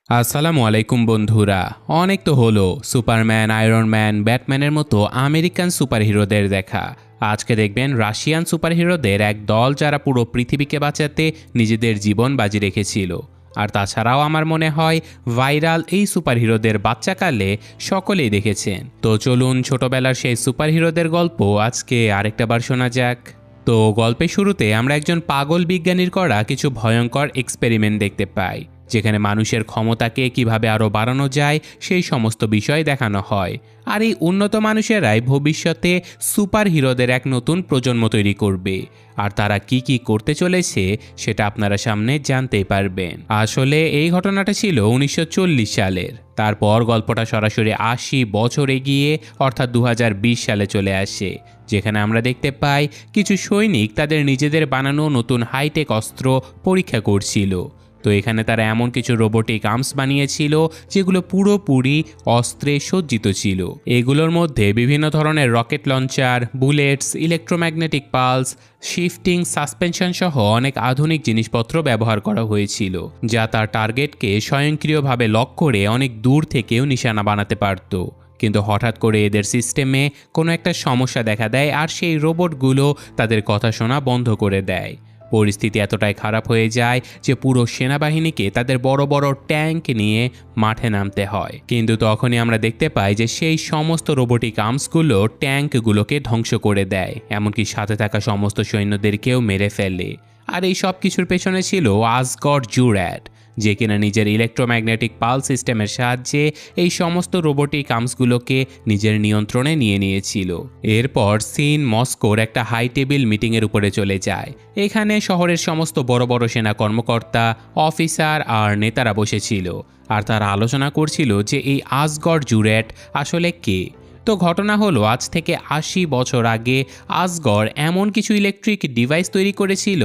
আসসালামু আলাইকুম বন্ধুরা। অনেক তো হলো সুপারম্যান, আয়রন ম্যান, ব্যাটম্যানের মতো আমেরিকান সুপারহিরোদের দেখা। আজকে দেখবেন রাশিয়ান সুপারহিরোদের এক দল যারা পুরো পৃথিবীকে বাঁচাতে নিজেদের জীবন বাজি রেখেছিল। আর তাছাড়াও আমার মনে হয় ভাইরাল এই সুপারহিরোদের বাচ্চাকালে সকলেই দেখেছেন। তো চলুন ছোটবেলার সেই সুপারহিরোদের গল্প আজকে আরেকটাবার শোনা যাক। তো গল্পের শুরুতে আমরা একজন পাগল বিজ্ঞানীর করা কিছু ভয়ঙ্কর এক্সপেরিমেন্ট দেখতে পাই, যেখানে মানুষের ক্ষমতাকে কিভাবে আরও বাড়ানো যায় সেই সমস্ত বিষয় দেখানো হয়। আর এই উন্নত মানুষেরাই ভবিষ্যতে সুপার হিরোদের এক নতুন প্রজন্ম তৈরি করবে। আর তারা কি কি করতে চলেছে সেটা আপনারা সামনে জানতেই পারবেন। আসলে এই ঘটনাটা ছিল 1940 সালের। তারপর গল্পটা সরাসরি 80 বছর এগিয়ে অর্থাৎ 2020 সালে চলে আসে, যেখানে আমরা দেখতে পাই কিছু সৈনিক তাদের নিজেদের বানানো নতুন হাইটেক অস্ত্র পরীক্ষা করছিল। তো এখানে তারা এমন কিছু রোবোটিক আর্মস বানিয়েছিল যেগুলো পুরোপুরি অস্ত্রে সজ্জিত ছিল। এগুলোর মধ্যে বিভিন্ন ধরনের rocket launcher, bullets, electromagnetic pulse, shifting suspension সহ অনেক আধুনিক জিনিসপত্র ব্যবহার করা হয়েছিল, যা তার টার্গেটকে স্বয়ংক্রিয়ভাবে লক করে অনেক দূর থেকেও নিশানা বানাতে পারত। কিন্তু হঠাৎ করে এদের সিস্টেমে কোনো একটা সমস্যা দেখা দেয় আর সেই রোবটগুলো তাদের কথা শোনা বন্ধ করে দেয়। পরিস্থিতি এতটাই খারাপ হয়ে যায় যে পুরো সেনাবাহিনীকে তাদের বড় বড় ট্যাঙ্ক নিয়ে মাঠে নামতে হয়। কিন্তু তখনই আমরা দেখতে পাই যে সেই সমস্ত রোবোটিক আর্মসগুলো ট্যাঙ্কগুলোকে ধ্বংস করে দেয়, এমনকি সাথে থাকা সমস্ত সৈন্যদেরকেও মেরে ফেলে। আর এই সব কিছুর পেছনে ছিল আসগর্ড জুরাট, যে কিনা নিজের ইলেকট্রোম্যাগনেটিক পাল সিস্টেমের সাহায্যে এই সমস্ত রোবোটিক আর্মসগুলোকে নিজের নিয়ন্ত্রণে নিয়ে নিয়েছিল। এরপর সিন মস্কোর একটা হাই টেবিল মিটিংয়ের উপরে চলে যায়। এখানে শহরের সমস্ত বড় বড় সেনা কর্মকর্তা, অফিসার আর নেতারা বসেছিল, আর তারা আলোচনা করছিল যে এই আসগর্ড জুরাট আসলে কে। তো ঘটনা হলো, আজ থেকে 80 বছর আগে আসগড় এমন কিছু ইলেকট্রিক ডিভাইস তৈরি করেছিল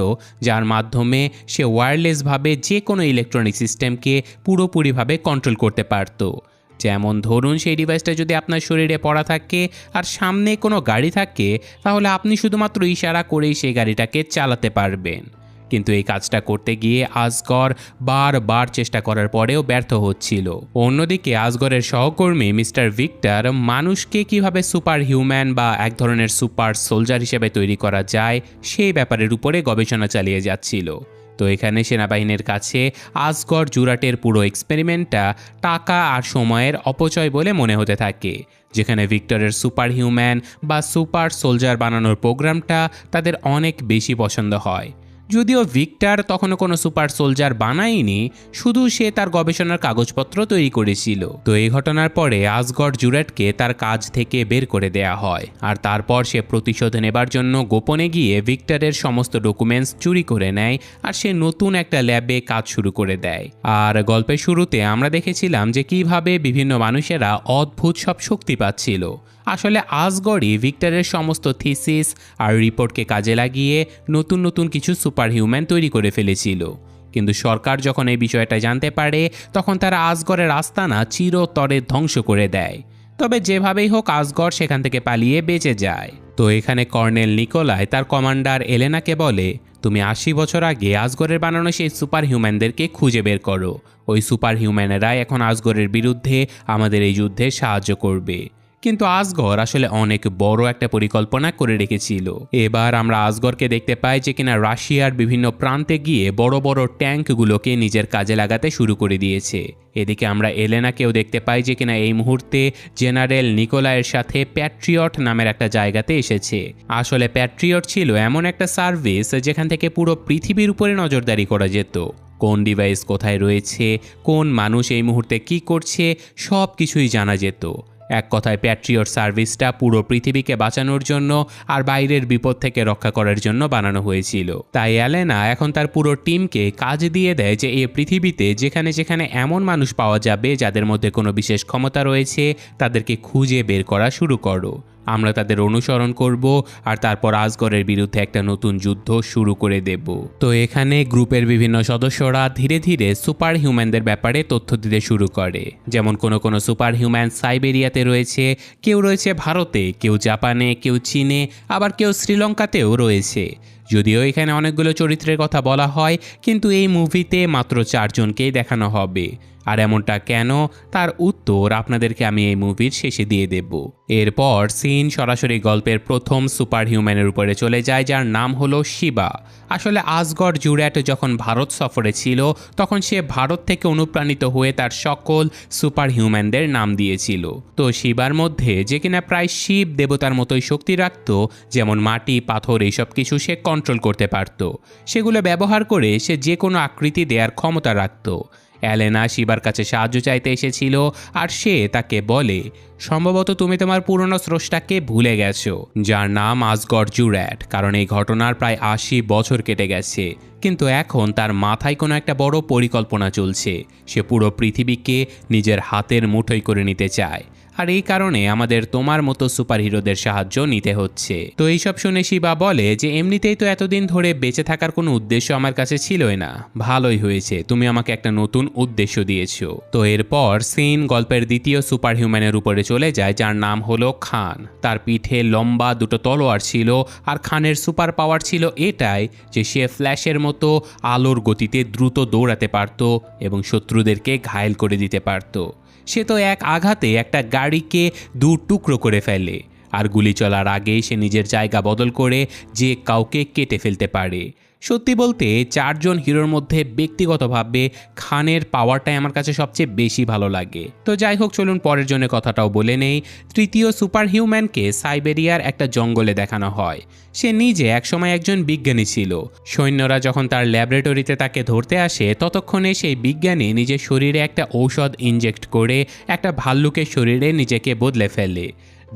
যার মাধ্যমে সে ওয়্যারলেসভাবে যে কোনো ইলেকট্রনিক সিস্টেমকে পুরোপুরিভাবে কন্ট্রোল করতে পারত। যেমন ধরুন, সেই ডিভাইসটা যদি আপনার শরীরে পড়া থাকে আর সামনে কোনো গাড়ি থাকে, তাহলে আপনি শুধুমাত্র ইশারা করেই সেই গাড়িটাকে চালাতে পারবেন। কিন্তু এই কাজটা করতে গিয়ে আসগর বারবার চেষ্টা করার পরেও ব্যর্থ হচ্ছিল। অন্যদিকে আসগরের সহকর্মী মিস্টার ভিক্টর মানুষকে কিভাবে সুপার হিউম্যান বা এক ধরনের সুপার সোলজার হিসেবে তৈরি করা যায় সেই ব্যাপারের উপরে গবেষণা চালিয়ে যাচ্ছিল। তো এখানে সেনাবাহিনীর কাছে আসগর জুরাটের পুরো এক্সপেরিমেন্টটা টাকা আর সময়ের অপচয় বলে মনে হতে থাকে, যেখানে ভিক্টরের সুপার হিউম্যান বা সুপার সোলজার বানানোর প্রোগ্রামটা তাদের অনেক বেশি পছন্দ হয়। যদিও ভিক্টর তখনও কোনো সুপার সোলজার বানায়নি, শুধু সে তার গবেষণার কাগজপত্র তৈরি করেছিল। তো এই ঘটনার পরে আসগর্ড জুরাটকে তার কাজ থেকে বের করে দেয়া হয়, আর তারপর সে প্রতিশোধ নেবার জন্য গোপনে গিয়ে ভিক্টরের সমস্ত ডকুমেন্টস চুরি করে নেয়, আর সে নতুন একটা ল্যাবে কাজ শুরু করে দেয়। আর গল্পের শুরুতে আমরা দেখেছিলাম যে কিভাবে বিভিন্ন মানুষেরা অদ্ভুত সব শক্তি পাচ্ছিল। আসলে আসগড়ই ভিক্টরের সমস্ত থিসিস আর রিপোর্টকে কাজে লাগিয়ে নতুন নতুন কিছু সুপার হিউম্যান তৈরি করে ফেলেছিল। কিন্তু সরকার যখন এই বিষয়টা জানতে পারে, তখন তারা আসগড়ের আস্তানা চিরতরে ধ্বংস করে দেয়। তবে যেভাবেই হোক আসগড় সেখান থেকে পালিয়ে বেঁচে যায়। তো এখানে কর্নেল নিকোলাই তার কমান্ডার এলেনাকে বলে, তুমি 80 বছর আগে আসগড়ের বানানো সেই সুপার হিউম্যানদেরকে খুঁজে বের করো। ওই সুপার হিউম্যানেরাই এখন আসগড়ের বিরুদ্ধে আমাদের এই যুদ্ধে সাহায্য করবে। কিন্তু আসগর আসলে অনেক বড় একটা পরিকল্পনা করে রেখেছিল। এবার আমরা আসগরকে দেখতে পাই যে কিনা রাশিয়ার বিভিন্ন প্রান্তে গিয়ে বড় বড় ট্যাঙ্কগুলোকে নিজের কাজে লাগাতে শুরু করে দিয়েছে। এদিকে আমরা এলেনাকেও দেখতে পাই যে কিনা এই মুহূর্তে জেনারেল নিকোলাইয়ের সাথে প্যাট্রিয়ট নামের একটা জায়গাতে এসেছে। আসলে প্যাট্রিয়ট ছিল এমন একটা সার্ভিস যেখান থেকে পুরো পৃথিবীর উপরে নজরদারি করা যেত। কোন ডিভাইস কোথায় রয়েছে, কোন মানুষ এই মুহূর্তে কি করছে, সব কিছুই জানা যেত। এক কথায় প্যাট্রিয়ট সার্ভিসটা পুরো পৃথিবীকে বাঁচানোর জন্য আর বাইরের বিপদ থেকে রক্ষা করার জন্য বানানো হয়েছিল। তাই এলেনা এখন তার পুরো টিমকে কাজ দিয়ে দেয় যে এই পৃথিবীতে যেখানে যেখানে এমন মানুষ পাওয়া যাবে যাদের মধ্যে কোনো বিশেষ ক্ষমতা রয়েছে, তাদেরকে খুঁজে বের করা শুরু করো। আমরা তাদের অনুসরণ করব আর তারপর আসগরের বিরুদ্ধে একটা নতুন যুদ্ধ শুরু করে দেব। তো এখানে গ্রুপের বিভিন্ন সদস্যরা ধীরে ধীরে সুপার হিউম্যানদের ব্যাপারে তথ্য দিতে শুরু করে। যেমন কোনো সুপার হিউম্যান সাইবেরিয়াতে রয়েছে, কেউ রয়েছে ভারতে, কেউ জাপানে, কেউ চীনে, আবার কেউ শ্রীলঙ্কাতেও রয়েছে। যদিও এখানে অনেকগুলো চরিত্রের কথা বলা হয়, কিন্তু এই মুভিতে মাত্র 4 জনকেই দেখানো হবে। আর এমনটা কেন, তার উত্তর আপনাদেরকে আমি এই মুভির শেষে দিয়ে দেব। এরপর সিন সরাসরি গল্পের প্রথম সুপার হিউম্যানের উপরে চলে যায়, যার নাম হলো শিবা। আসলে আসগর্ড জুড়্যাট যখন ভারত সফরে ছিল তখন সে ভারত থেকে অনুপ্রাণিত হয়ে তার সকল সুপার হিউম্যানদের নাম দিয়েছিল। তো শিবার মধ্যে যে কিনা প্রায় শিব দেবতার মতোই শক্তি রাখত, যেমন মাটি পাথর এইসব কিছু সে কন্ট্রোল করতে পারত। সেগুলো ব্যবহার করে সে যে কোনো আকৃতি দেওয়ার ক্ষমতা রাখত। অ্যালেনা শিবার কাছে সাহায্য চাইতে এসেছিল, আর সে তাকে বলে, সম্ভবত তুমি তোমার পুরনো স্রষ্টাকে ভুলে গেছো, যার নাম আসগর্ড জুড়্যাট, কারণ এই ঘটনার প্রায় ৮০ বছর কেটে গেছে। কিন্তু এখন তার মাথায় কোনো একটা বড় পরিকল্পনা চলছে। সে পুরো পৃথিবীকে নিজের হাতের মুঠোয় করে নিতে চায়, আর এই কারণে আমাদের তোমার মতো সুপার হিরোদের সাহায্য নিতে হচ্ছে। তো এইসব শুনে শিবা বলে যে এমনিতেই তো এতদিন ধরে বেঁচে থাকার কোনো উদ্দেশ্য আমার কাছে ছিলই না, ভালোই হয়েছে তুমি আমাকে একটা নতুন উদ্দেশ্য দিয়েছো। তো এরপর সিন গল্পের দ্বিতীয় সুপার হিউম্যানের উপরে চলে যায়, যার নাম হলো খান। তার পিঠে লম্বা দুটো তলোয়ার ছিল, আর খানের সুপার পাওয়ার ছিল এটাই যে সে ফ্ল্যাশের মতো আলোর গতিতে দ্রুত দৌড়াতে পারত এবং শত্রুদেরকে ঘায়েল করে দিতে পারত। সে তো এক আঘাতে একটা গাড়িকে দু টুকরো করে ফেলে, আর গুলি চলার আগেই সে নিজের জায়গা বদল করে যে কাউকে কেটে ফেলতে পারে। সত্যি বলতে ৪ জন হিরোর মধ্যে ব্যক্তিগতভাবে খানের পাওয়ারটাই আমার কাছে সবচেয়ে বেশি ভালো লাগে। তো যাই হোক, চলুন পরের জন্য কথাটাও বলে নেই। তৃতীয় সুপার হিউম্যানকে সাইবেরিয়ার একটা জঙ্গলে দেখানো হয়। সে নিজে একসময় একজন বিজ্ঞানী ছিল। সৈন্যরা যখন তার ল্যাবরেটরিতে তাকে ধরতে আসে ততক্ষণে সেই বিজ্ঞানী নিজের শরীরে একটা ঔষধ ইনজেক্ট করে একটা ভাল্লুকের শরীরে নিজেকে বদলে ফেলে,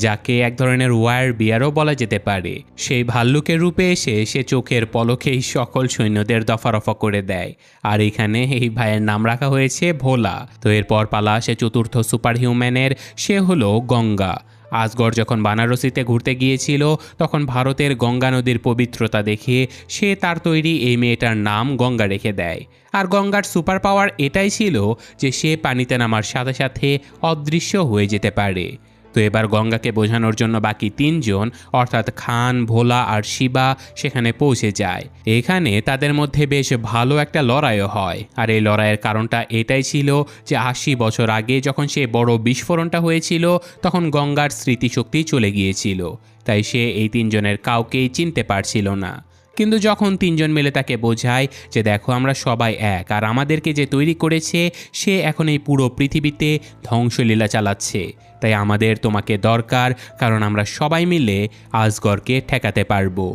যাকে এক ধরনের ওয়ার বিয়ারও বলা যেতে পারে। সেই ভাল্লুকের রূপে এসে সে চোখের পলকেই সকল সৈন্যদের দফারফা করে দেয়, আর এখানে এই ভাইয়ের নাম রাখা হয়েছে ভোলা। তো এরপর পালা সে চতুর্থ সুপার হিউম্যানের, সে হলো গঙ্গা। আসগড় যখন বানারসিতে ঘুরতে গিয়েছিল তখন ভারতের গঙ্গা নদীর পবিত্রতা দেখে সে তার তৈরি এই মেয়েটার নাম গঙ্গা রেখে দেয়। আর গঙ্গার সুপার পাওয়ার এটাই ছিল যে সে পানিতে নামার সাথে সাথে অদৃশ্য হয়ে যেতে পারে। তো এবার গঙ্গাকে বোঝানোর জন্য বাকি ৩ জন অর্থাৎ খান, ভোলা আর শিবা সেখানে পৌঁছে যায়। এখানে তাদের মধ্যে বেশ ভালো একটা লড়াইও হয়, আর এই লড়াইয়ের কারণটা এটাই ছিল যে ৮০ বছর আগে যখন সে বড় বিস্ফোরণটা হয়েছিল তখন গঙ্গার স্মৃতিশক্তি চলে গিয়েছিল, তাই সে এই ৩ জনের কাউকেই চিনতে পারছিল না। কিন্তু যখন ৩ জন মিলে তাকে বোঝায় যে দেখো আমরা সবাই এক, আর আমাদেরকে যে তৈরি করেছে সে এখন এই পুরো পৃথিবীতে ধ্বংসলীলা চালাচ্ছে, তাই আমাদের তোমাকে দরকার, কারণ আমরা সবাই মিলে আসগরকে ঠেকাতে পারবো।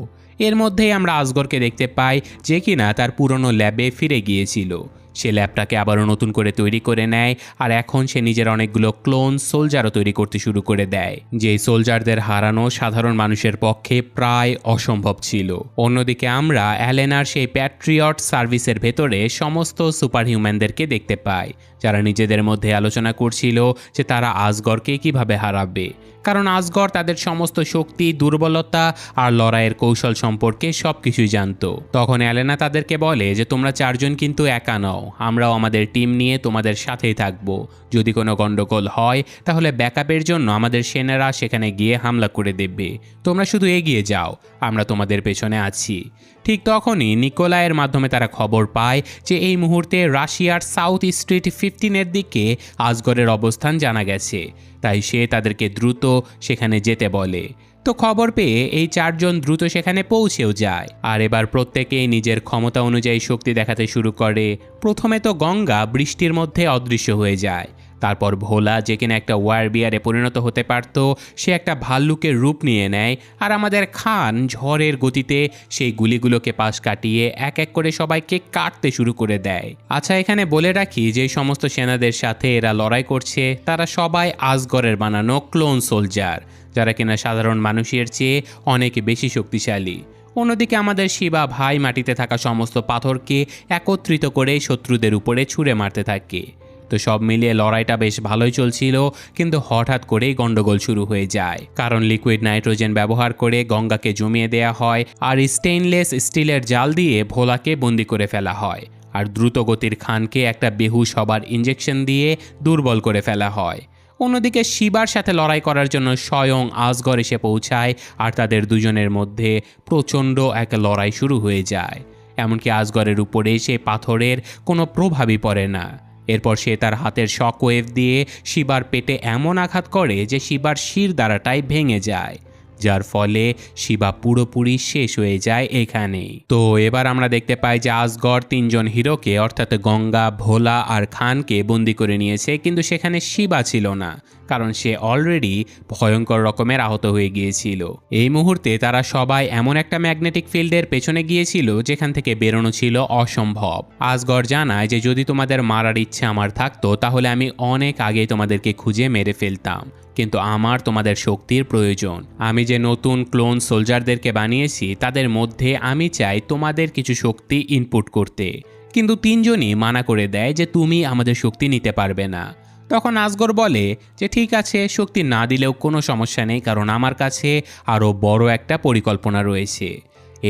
এর মধ্যেই আমরা আসগরকে দেখতে পাই যে কিনা তার পুরনো ল্যাবে ফিরে গিয়েছিল। সে ল্যাবটাকে আবারও নতুন করে তৈরি করে নেয়, আর এখন সে নিজের অনেকগুলো ক্লোন সোলজারও তৈরি করতে শুরু করে দেয়, যেই সোলজারদের হারানো সাধারণ মানুষের পক্ষে প্রায় অসম্ভব ছিল। অন্যদিকে আমরা অ্যালেনার সেই প্যাট্রিয়ট সার্ভিসের ভেতরে সমস্ত সুপার হিউম্যানদেরকে দেখতে পাই, যারা নিজেদের মধ্যে আলোচনা করছিল যে তারা আসগরকে কিভাবে হারাবে, কারণ আসগর তাদের সমস্ত শক্তি, দুর্বলতা আর লড়াইয়ের কৌশল সম্পর্কে সব কিছুই জানতো। তখন অ্যালেনা তাদেরকে বলে যে তোমরা ৪ জন কিন্তু একা নও, আমরাও আমাদের টিম নিয়ে তোমাদের সাথেই থাকবো। যদি কোনো গন্ডগোল হয় তাহলে ব্যাকআপের জন্য আমাদের সেনারা সেখানে গিয়ে হামলা করে দেবে, তোমরা শুধু এগিয়ে যাও, আমরা তোমাদের পেছনে আছি। ঠিক তখনই নিকোলাইয়ের মাধ্যমে তারা খবর পায় যে এই মুহূর্তে রাশিয়ার সাউথ স্ট্রিট 15-এর দিকে আসগরের অবস্থান জানা গেছে, তাই সে তাদেরকে দ্রুত সেখানে যেতে বলে। তো খবর পেয়ে এই ৪ জন দ্রুত সেখানে পৌঁছেও যায়, আর এবার প্রত্যেকেই নিজের ক্ষমতা অনুযায়ী শক্তি দেখাতে শুরু করে। প্রথমে তো গঙ্গা বৃষ্টির মধ্যে অদৃশ্য হয়ে যায়, তারপর ভোলা যে কিনা একটা ওয়ার বিয়ারে পরিণত হতে পারত সে একটা ভাল্লুকের রূপ নিয়ে নেয়, আর আমাদের খান ঝড়ের গতিতে সেই গুলিগুলোকে পাশ কাটিয়ে এক এক করে সবাইকে কাটতে শুরু করে দেয়। আচ্ছা, এখানে বলে রাখি যে সমস্ত সেনাদের সাথে এরা লড়াই করছে তারা সবাই আসগরের বানানো ক্লোন সোলজার, যারা কিনা সাধারণ মানুষের চেয়ে অনেক বেশি শক্তিশালী। অন্যদিকে আমাদের শিবা ভাই মাটিতে থাকা সমস্ত পাথরকে একত্রিত করে শত্রুদের উপরে ছুঁড়ে মারতে থাকে। তো সব মিলিয়ে লড়াইটা বেশ ভালোই চলছিল, কিন্তু হঠাৎ করেই গন্ডগোল শুরু হয়ে যায়, কারণ লিকুইড নাইট্রোজেন ব্যবহার করে গঙ্গাকে জমিয়ে দেয়া হয়, আর স্টেইনলেস স্টিলের জাল দিয়ে ভোলাকে বন্দি করে ফেলা হয়, আর দ্রুত গতির খানকে একটা বেহুশ হবার ইঞ্জেকশন দিয়ে দুর্বল করে ফেলা হয়। অন্যদিকে শিবার সাথে লড়াই করার জন্য স্বয়ং আসগর এসে পৌঁছায়, আর তাদের দুজনের মধ্যে প্রচণ্ড এক লড়াই শুরু হয়ে যায়। এমনকি আসগরের উপরে সেই পাথরের কোনো প্রভাবই পড়ে না। এরপর সে তার হাতের শক ওয়েভ দিয়ে শিবার পেটে এমন আঘাত করে যে শিবার শির দ্বারাটাই ভেঙে যায়, যার ফলে শিবা পুরোপুরি শেষ হয়ে যায় এখানেই। তো এবার আমরা দেখতে পাই যে আসগড় 3জন হিরোকে অর্থাৎ গঙ্গা, ভোলা আর খানকে বন্দি করে নিয়েছে, কিন্তু সেখানে শিবা ছিল না, কারণ সে অলরেডি ভয়ঙ্কর রকমের আহত হয়ে গিয়েছিল। এই মুহূর্তে তারা সবাই এমন একটা ম্যাগনেটিক ফিল্ডের পেছনে গিয়েছিল যেখান থেকে বেরোনো ছিল অসম্ভব। আসগড় জানায় যে যদি তোমাদের মারার ইচ্ছে আমার থাকতো তাহলে আমি অনেক আগেই তোমাদেরকে খুঁজে মেরে ফেলতাম, কিন্তু আমার তোমাদের শক্তির প্রয়োজন। আমি যে নতুন ক্লোন সোলজারদেরকে বানিয়েছি তাদের মধ্যে আমি চাই তোমাদের কিছু শক্তি ইনপুট করতে, কিন্তু 3জনই মানা করে দেয় যে তুমি আমাদের শক্তি নিতে পারবে না। তখন আসগড় বলে যে ঠিক আছে, শক্তি না দিলেও কোনো সমস্যা নেই, কারণ আমার কাছে আরও বড় একটা পরিকল্পনা রয়েছে।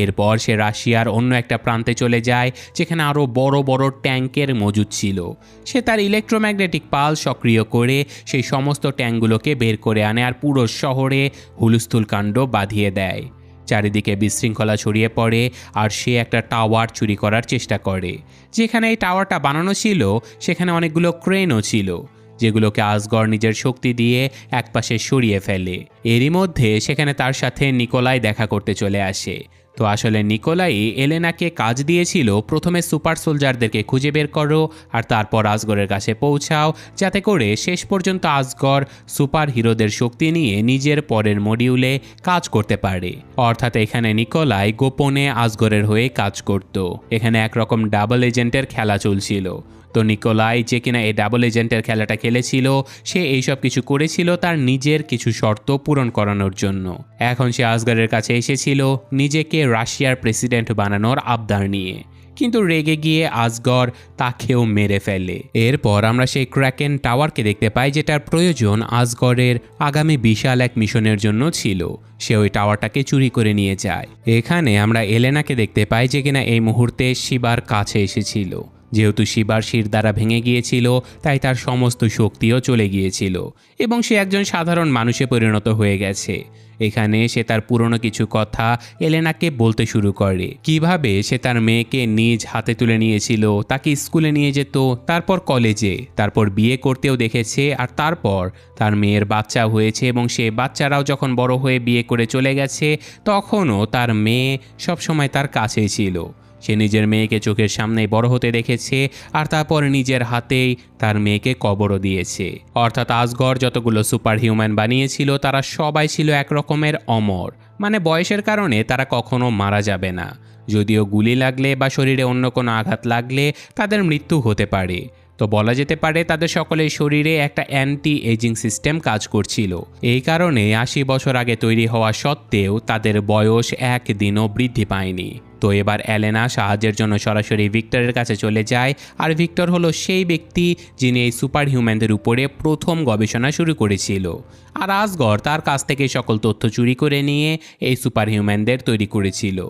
এরপর সে রাশিয়ার অন্য একটা প্রান্তে চলে যায় যেখানে আরও বড় বড় ট্যাঙ্কের মজুদ ছিল। সে তার ইলেকট্রোম্যাগনেটিক পাল সক্রিয় করে সেই সমস্ত ট্যাঙ্কগুলোকে বের করে আনে আর পুরো শহরে হুলস্থুল কাণ্ড বাঁধিয়ে দেয়। চারিদিকে বিশৃঙ্খলা ছড়িয়ে পড়ে আর সে একটা টাওয়ার চুরি করার চেষ্টা করে। যেখানে এই টাওয়ারটা বানানো ছিল সেখানে অনেকগুলো ক্রেনও ছিল, যেগুলোকে আসগড় নিজের শক্তি দিয়ে একপাশে সরিয়ে ফেলে। এরই মধ্যে সেখানে তার সাথে নিকোলাই দেখা করতে চলে আসে। তো আসলে নিকোলাই এলেনাকে কাজ দিয়েছিল প্রথমে সুপার সোলজারদেরকে খুঁজে বের করো আর তারপর আসগড়ের কাছে পৌঁছাও, যাতে করে শেষ পর্যন্ত আসগড় সুপার হিরোদের শক্তি নিয়ে নিজের পরের মডিউলে কাজ করতে পারে। অর্থাৎ এখানে নিকোলাই গোপনে আসগড়ের হয়ে কাজ করত। এখানে একরকম ডাবল এজেন্টের খেলা চলছিল। তো নিকোলাই যে কিনা এই ডাবল এজেন্টের খেলাটা খেলেছিল, সে এইসব কিছু করেছিল তার নিজের কিছু শর্ত পূরণ করানোর জন্য। এখন সে আসগড়ের কাছে এসেছিল নিজেকে রাশিয়ার প্রেসিডেন্ট বানানোর আবদার নিয়ে, কিন্তু রেগে গিয়ে আসগড় তাকেও মেরে ফেলে। এরপর আমরা সেই ক্র্যাকেন টাওয়ারকে দেখতে পাই, যেটার প্রয়োজন আসগড়ের আগামী বিশাল এক মিশনের জন্য ছিল। সে ওই টাওয়ারটাকে চুরি করে নিয়ে যায়। এখানে আমরা এলেনাকে দেখতে পাই যে কিনা এই মুহূর্তে শিবার কাছে এসেছিল। যেহেতু শিবার শির দ্বারা ভেঙে গিয়েছিল তাই তার সমস্ত শক্তিও চলে গিয়েছিল এবং সে একজন সাধারণ মানুষে পরিণত হয়ে গেছে। এখানে সে তার পুরনো কিছু কথা এলেনাকে বলতে শুরু করে, কিভাবে সে তার মেয়েকে নিজ হাতে তুলে নিয়েছিল, তাকে স্কুলে নিয়ে যেত, তারপর কলেজে, তারপর বিয়ে করতেও দেখেছে, আর তারপর তার মেয়ের বাচ্চা হয়েছে এবং সে বাচ্চারাও যখন বড় হয়ে বিয়ে করে চলে গেছে তখনও তার মেয়ে সবসময় তার কাছেই ছিল। সে নিজের মেয়েকে চোখের সামনেই বড় হতে দেখেছে আর তারপর নিজের হাতেই তার মেয়েকে কবরও দিয়েছে। অর্থাৎ আসগড় যতগুলো সুপার হিউম্যান বানিয়েছিল তারা সবাই ছিল এক রকমের অমর, মানে বয়সের কারণে তারা কখনো মারা যাবে না। যদিও গুলি লাগলে বা শরীরে অন্য কোনো আঘাত লাগলে তাদের মৃত্যু হতে পারে। তো বলা যেতে পারে তাদের সকলের শরীরে একটা অ্যান্টি এজিং সিস্টেম কাজ করছিল। এই কারণে 80 বছর আগে তৈরি হওয়া সত্ত্বেও তাদের বয়স একদিনও বৃদ্ধি পায়নি। তো এবার এলেনা সাহায্যের জন্য সরাসরি ভিক্টরের কাছে চলে যায়, আর ভিক্টর হলো সেই ব্যক্তি যিনি এই সুপার হিউম্যানদের উপরে প্রথম গবেষণা শুরু করেছিল। আর আসগড় তার কাছ থেকে সকল তথ্য চুরি করে নিয়ে এই সুপার হিউম্যানদের তৈরি করেছিল।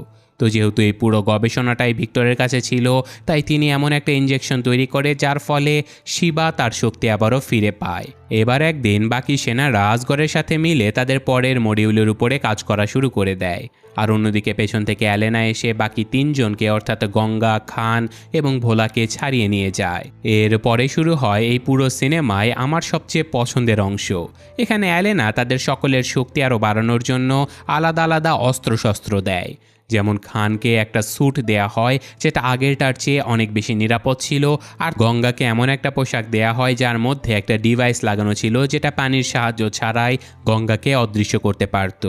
তো যেহেতু এই পুরো গবেষণাটাই ভিক্টরের কাছে ছিল, তাই তিনি এমন একটা ইনজেকশন তৈরি করে যার ফলে শিবা তার শক্তি আবারও ফিরে পায়। এবার একদিন বাকি সেনারা আসগড়ের সাথে মিলে তাদের পরের মডিউলের উপরে কাজ করা শুরু করে দেয়। আর অন্যদিকে পেছন থেকে এলেনা এসে বাকি 3জনকে অর্থাৎ গঙ্গা, খান এবং ভোলাকে ছাড়িয়ে নিয়ে যায়। এরপরে শুরু হয় এই পুরো সিনেমায় আমার সবচেয়ে পছন্দের অংশ। এখানে এলেনা তাদের সকলের শক্তি আরও বাড়ানোর জন্য আলাদা আলাদা অস্ত্রশস্ত্র দেয়। যেমন খানকে একটা স্যুট দেয়া হয় যেটা আগেরটার চেয়ে অনেক বেশি নিরাপদ ছিল, আর গঙ্গাকে এমন একটা পোশাক দেয়া হয় যার মধ্যে একটা ডিভাইস লাগানো ছিল যেটা পানির সাহায্য ছাড়াই গঙ্গাকে অদৃশ্য করতে পারত।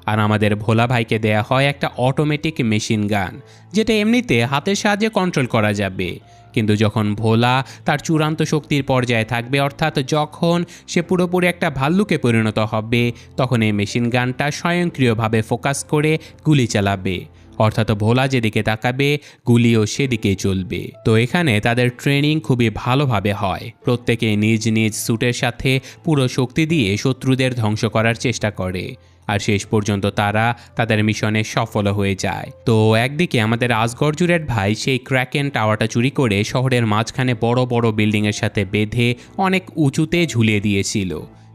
আর আমাদের ভোলা ভাইকে দেয়া হয় একটা অটোমেটিক মেশিন গান, যেটা এমনিতে হাতের সাহায্যে কন্ট্রোল করা যাবে, কিন্তু যখন ভোলা তার চূড়ান্ত শক্তির পর্যায়ে থাকবে, অর্থাৎ যখন সে পুরোপুরি একটা ভাল্লুকে পরিণত হবে, তখন এই মেশিন গানটা স্বয়ংক্রিয়ভাবে ফোকাস করে গুলি চালাবে। অর্থাৎ ভোলা যেদিকে তাকাবে গুলিও সেদিকেই চলবে। তো এখানে তাদের ট্রেনিং খুবই ভালোভাবে হয়। প্রত্যেকে নিজ নিজ স্যুটের সাথে পুরো শক্তি দিয়ে শত্রুদের ধ্বংস করার চেষ্টা করে, আর শেষ পর্যন্ত তারা তাদের মিশনে সফল হয়ে যায়। তো একদিকে আমাদের আসগড় জুরেট ভাই সেই ক্র্যাকেন টাওয়ারটা চুরি করে শহরের মাঝখানে বড় বড় বিল্ডিংয়ের সাথে বেঁধে অনেক উঁচুতে ঝুলিয়ে দিয়েছিল।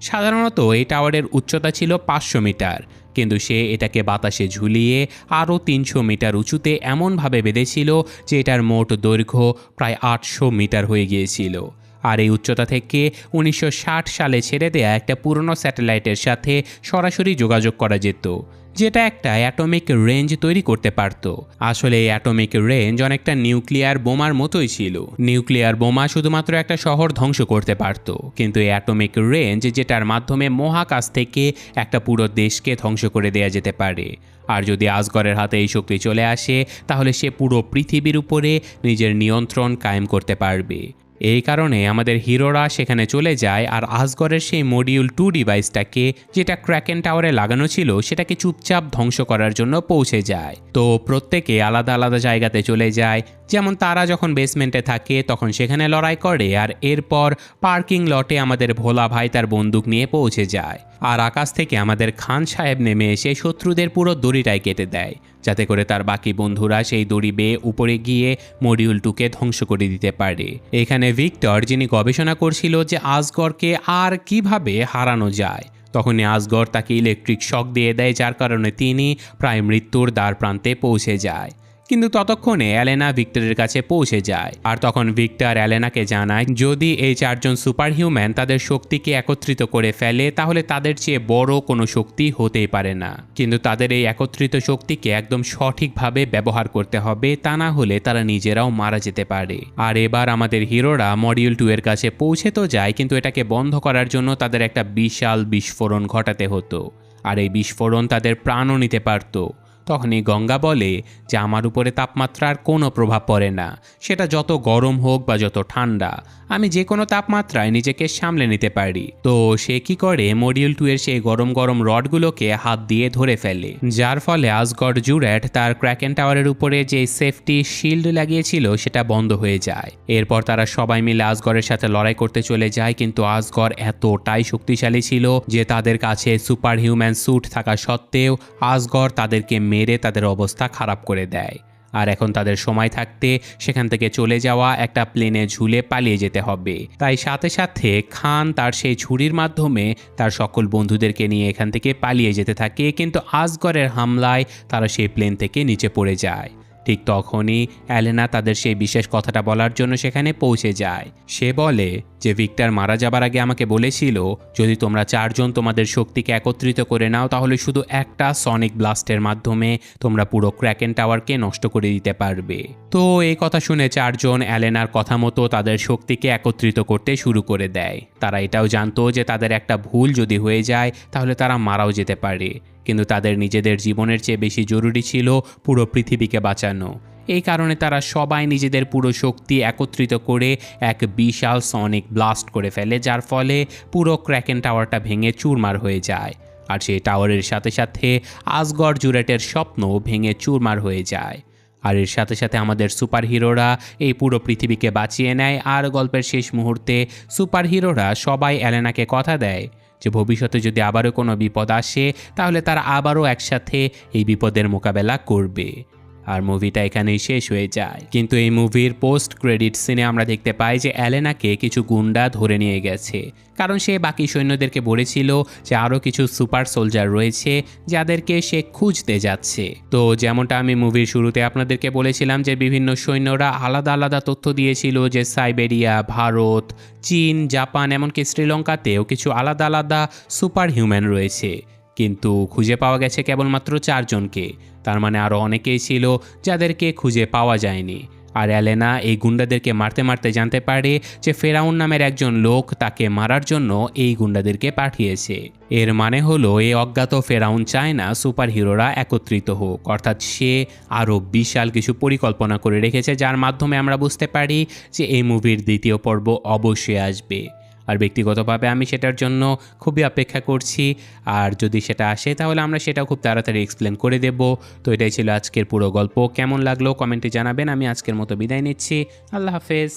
সাধারণত এই টাওয়ারের উচ্চতা ছিল 500 মিটার, কিন্তু সে এটাকে বাতাসে ঝুলিয়ে আরও 300 মিটার উঁচুতে এমনভাবে বেঁধেছিল যে এটার মোট দৈর্ঘ্য প্রায় 800 মিটার হয়ে গিয়েছিল। আর এই উচ্চতা থেকে 1960 সালে ছেড়ে দেয়া একটা পুরনো স্যাটেলাইটের সাথে সরাসরি যোগাযোগ করা যেত, যেটা একটা অ্যাটমিক রেঞ্জ তৈরি করতে পারত। আসলে এই অ্যাটমিক রেঞ্জ অনেকটা নিউক্লিয়ার বোমার মতোই ছিল। নিউক্লিয়ার বোমা শুধুমাত্র একটা শহর ধ্বংস করতে পারত, কিন্তু এই অ্যাটমিক রেঞ্জ যেটার মাধ্যমে মহাকাশ থেকে একটা পুরো দেশকে ধ্বংস করে দেয়া যেতে পারে। আর যদি আজগরের হাতে এই শক্তি চলে আসে, তাহলে সে পুরো পৃথিবীর উপরে নিজের নিয়ন্ত্রণ কায়েম করতে পারবে। এই কারণে আমাদের হিরোরা সেখানে চলে যায় আর আজগরের সেই মডিউল 2 ডিভাইসটাকে, যেটা ক্র্যাকেন টাওয়ারে লাগানো ছিল, সেটাকে চুপচাপ ধ্বংস করার জন্য পৌঁছে যায়। তো প্রত্যেকে আলাদা আলাদা জায়গাতে চলে যায়। যেমন তারা যখন বেসমেন্টে থাকে তখন সেখানে লড়াই করে, আর এরপর পার্কিং লটে আমাদের ভোলা ভাই তার বন্দুক নিয়ে পৌঁছে যায়। আর আকাশ থেকে আমাদের খান সাহেব নেমে এসে শত্রুদের পুরো দড়িটাই কেটে দেয়, যাতে করে তার বাকি বন্ধুরা সেই দড়ি বেয়ে উপরে গিয়ে মডিউল 2কে ধ্বংস করে দিতে পারে। এখানে ভিক্টর, যিনি গবেষণা করছিল যে আজগরকে আর কিভাবে হারানো যায়, তখনই আজগর তাকে ইলেকট্রিক শক দিয়ে দেয়, যার কারণে তিনি প্রায় মৃত্যুর দ্বার প্রান্তে পৌঁছে যায়। কিন্তু ততক্ষণে অ্যালেনা ভিক্টরের কাছে পৌঁছে যায়, আর তখন ভিক্টর অ্যালেনাকে জানায় যদি এই 4 জন সুপার হিউম্যান তাদের শক্তিকে একত্রিত করে ফেলে, তাহলে তাদের চেয়ে বড় কোনো শক্তি হতেই পারে না। কিন্তু তাদের এই একত্রিত শক্তিকে একদম সঠিকভাবে ব্যবহার করতে হবে, তা না হলে তারা নিজেরাও মারা যেতে পারে। আর এবার আমাদের হিরোরা মডিউল 2 এর কাছে পৌঁছে তো যায়, কিন্তু এটাকে বন্ধ করার জন্য তাদের একটা বিশাল বিস্ফোরণ ঘটাতে হতো, আর এই বিস্ফোরণ তাদের প্রাণও নিতে পারত। তখনই গঙ্গা বলে যে আমার উপরে তাপমাত্রার কোনো প্রভাব পড়ে না, সেটা যত গরম হোক বা যত ঠান্ডা, আমি যে কোনো তাপমাত্রায় নিজেকে সামলে নিতে পারি। তো সে কি করে, মডিউল 2 এর সেই গরম গরম রডগুলোকে হাত দিয়ে ধরে ফেলে, যার ফলে আজগর জুরেট তার ক্র্যাকেন টাওয়ারের উপরে যে সেফটি শিল্ড লাগিয়েছিল সেটা বন্ধ হয়ে যায়। এরপর তারা সবাই মিলে আজগরের সাথে লড়াই করতে চলে যায়, কিন্তু আজগর এতটাই শক্তিশালী ছিল যে তাদের কাছে সুপার হিউম্যান স্যুট থাকা সত্ত্বেও আজগর তাদেরকে মেরে তাদের অবস্থা খারাপ করে দেয়। আর এখন তাদের সময় থাকতে সেখান থেকে চলে যাওয়া একটা প্লেনে ঝুলে পালিয়ে যেতে হবে। তাই সাথে সাথে খান তার সেই ছুরির মাধ্যমে তার সকল বন্ধুদেরকে নিয়ে এখান থেকে পালিয়ে যেতে থাকে, কিন্তু আজগরের হামলায় তারা সেই প্লেন থেকে নিচে পড়ে যায়। ঠিক তখনই অ্যালেনা তাদের সেই বিশেষ কথাটা বলার জন্য সেখানে পৌঁছে যায়। সে বলে যে ভিক্টর মারা যাবার আগে আমাকে বলেছিল যদি তোমরা 4 জন তোমাদের শক্তিকে একত্রিত করে নাও, তাহলে শুধু একটা সনিক ব্লাস্টের মাধ্যমে তোমরা পুরো ক্র্যাকেন টাওয়ারকে নষ্ট করে দিতে পারবে। তো এই কথা শুনে 4 জন অ্যালেনার কথা মতো তাদের শক্তিকে একত্রিত করতে শুরু করে দেয়। তারা এটাও জানতো যে তাদের একটা ভুল যদি হয়ে যায় তাহলে তারা মারাও যেতে পারে, কিন্তু তাদের নিজেদের জীবনের চেয়ে বেশি জরুরি ছিল পুরো পৃথিবীকে বাঁচানো। এই কারণে তারা সবাই নিজেদের পুরো শক্তি একত্রিত করে এক বিশাল সনিক ব্লাস্ট করে ফেলে, যার ফলে পুরো ক্র্যাকেন টাওয়ারটা ভেঙে চুরমার হয়ে যায়। আর সেই টাওয়ারের সাথে সাথে আজগর জুরেটের স্বপ্ন ভেঙে চুরমার হয়ে যায়। আর এর সাথে সাথে আমাদের সুপার হিরোরা এই পুরো পৃথিবীকে বাঁচিয়ে নেয়। আর গল্পের শেষ মুহূর্তে সুপার হিরোরা সবাই অ্যালেনাকে কথা দেয় যে ভবিষ্যতে যদি আবারও কোনো বিপদ আসে তাহলে তারা আবারও একসাথে এই বিপদের মোকাবেলা করবে। আর মুভিটা এখানেই শেষ হয়ে যায়। কিন্তু এই মুভির পোস্ট ক্রেডিট সিনে আমরা দেখতে পাই যে অ্যালেনাকে কিছু গুন্ডা ধরে নিয়ে গেছে, কারণ সে বাকি সৈন্যদেরকে বলেছিল যে আরও কিছু সুপার সোলজার রয়েছে যাদেরকে সে খুঁজতে যাচ্ছে। তো যেমনটা আমি মুভির শুরুতে আপনাদেরকে বলেছিলাম যে বিভিন্ন সৈন্যরা আলাদা আলাদা তথ্য দিয়েছিল যে সাইবেরিয়া, ভারত, চীন, জাপান, এমনকি শ্রীলঙ্কাতেও কিছু আলাদা আলাদা সুপার হিউম্যান রয়েছে, কিন্তু খুঁজে পাওয়া গেছে কেবলমাত্র 4 জনকে। তার মানে আরও অনেকেই ছিল যাদেরকে খুঁজে পাওয়া যায়নি। আর অ্যালেনা এই গুন্ডাদেরকে মারতে মারতে জানতে পারে যে ফেরাউন নামের একজন লোক তাকে মারার জন্য এই গুন্ডাদেরকে পাঠিয়েছে। এর মানে হলো এই অজ্ঞাত ফেরাউন চায় না সুপার হিরোরা একত্রিত হোক, অর্থাৎ সে আরও বিশাল কিছু পরিকল্পনা করে রেখেছে, যার মাধ্যমে আমরা বুঝতে পারি যে এই মুভির দ্বিতীয় পর্ব অবশ্যই আসবে। আর ব্যক্তিগতভাবে আমি সেটার জন্য খুবই অপেক্ষা করছি, আর যদি সেটা আসে তাহলে আমরা সেটাও খুব তাড়াতাড়ি এক্সপ্লেন করে দেব। তো এটাই ছিল আজকের পুরো গল্প। কেমন লাগলো কমেন্টে জানাবেন। আমি আজকের মতো বিদায় নিচ্ছি। আল্লাহ হাফেজ।